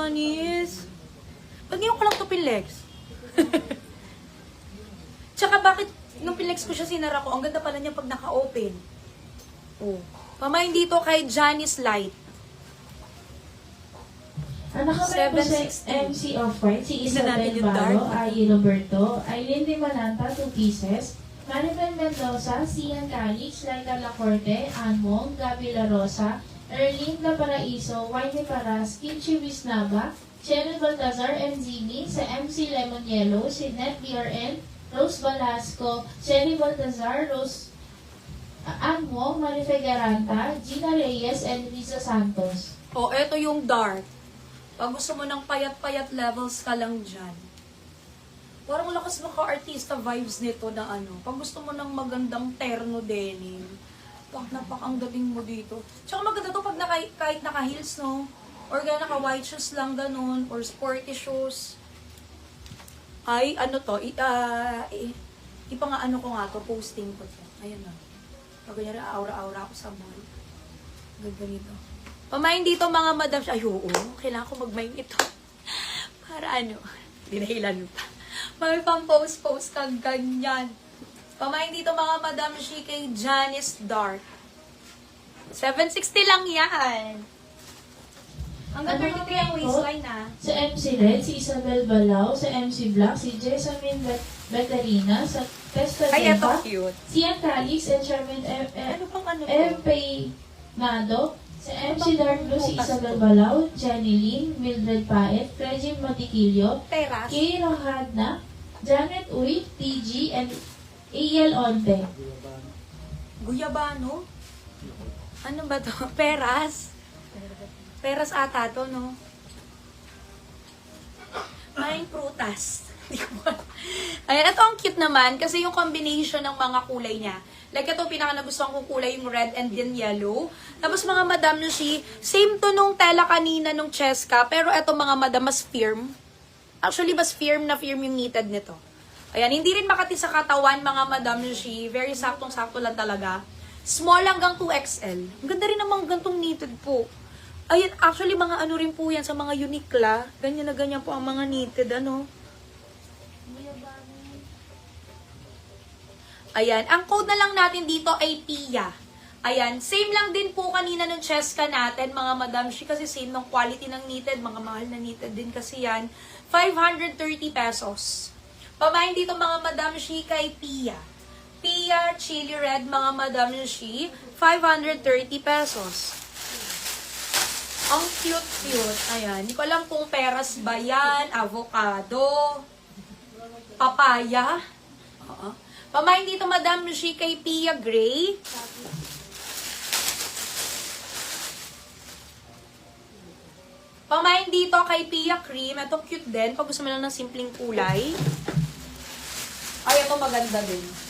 Janice. Ba't ngayon ko lang to pilex? Tsaka bakit nung pilex ko siya sinara ko, ang ganda pala niya pag naka-open. Oh. Pamain dito kay Janice Light. Ang nakamay po sa 760. MC Off-White, si Isa natin Isabel yung Baro, dark. Ai Roberto, Aileen de Malanta, 2 pieces, Maribel Mendoza, Sian Calix, Laika Lacorte, Anmong, Gabi La Rosa, Erlene La Paraiso, Whitey Paras, Kinchi Wisnaba, Cheryl Baltazar, MZB, sa MC Lemon Yellow, si Net BRN, Rose Balasco, Sherry Baltazar, Rose Anmong, Marife Garanta, Gina Reyes, and Risa Santos. Oh, eto yung dark. Pag gusto mo ng payat-payat levels ka lang dyan. Parang lakas maka-artista vibes nito na ano. Pag gusto mo ng magandang terno denim. Ang galing mo dito. Tsaka maganda to pag kahit naka-heels, no? Or kaya naka-white shoes lang ganun. Or sporty shoes. Ay, ano to? Ipang-ano ko nga to. Posting ko to. Ayan na. Pag ganyan, aura-aura ako sa mall. Ganito. Pamain dito mga madam. Ay, oo. Kailangan ko magmain ito. Para ano. Dinahilan pa. May pang-post-post kang ganyan. Pamain dito mga madam. She kay Janice Dark. 760 lang yan. Hanggang 33 ang waistline na. Sa MC Red, si Isabel Balao, sa MC Black, si Jessamine Betarina, sa Testa Ay, ito Depa, cute. Sian Calix, and Charmaine Ano pang ano to? Nado, sa MC Dark Blue, si Isabel Balao, Jenny Lynn, Mildred Paet, Regine Matiquillo, Teras. Kay Rohadna, Janet Uy, TG, and A.L. Onte. Guyabano? Ano ba to? Peras? Peras ata to, no? Maraming prutas. Hindi ko alam. Ayan, ito ang cute naman kasi yung combination ng mga kulay niya. Like ito, pinaka nagustuhan kong kulay yung red and then yellow. Tapos mga madam nyo same to nung tela kanina nung Cheska, pero ito mga madam mas firm. Actually, mas firm yung knitted nito. Ayan, hindi rin makati sa katawan mga madam nyo very saktong-sakto lang talaga. Small hanggang 2XL. Ang ganda rin namang gantong knitted po. Ayan, actually mga ano rin po yan sa mga Uniqla. Ganyan na ganyan po ang mga knitted, ano. Ayan, ang code na lang natin dito ay PIA. Ayan, same lang din po kanina ng Cheska natin, mga madam. Kasi same ng quality ng knitted, mga mahal na knitted din kasi yan. 530 pesos. Pamain dito mga madam kay PIA. PIA Chili Red, mga madam 530 pesos. Ang cute-cute. Ayan. Hindi ko alam kung peras ba yan, avocado, papaya. Pamain dito, Madam Nushi, kay Pia Gray. Pamain dito kay Pia Cream. Ito cute din. Pag gusto mo lang ng simpleng kulay. Ay, ito maganda din.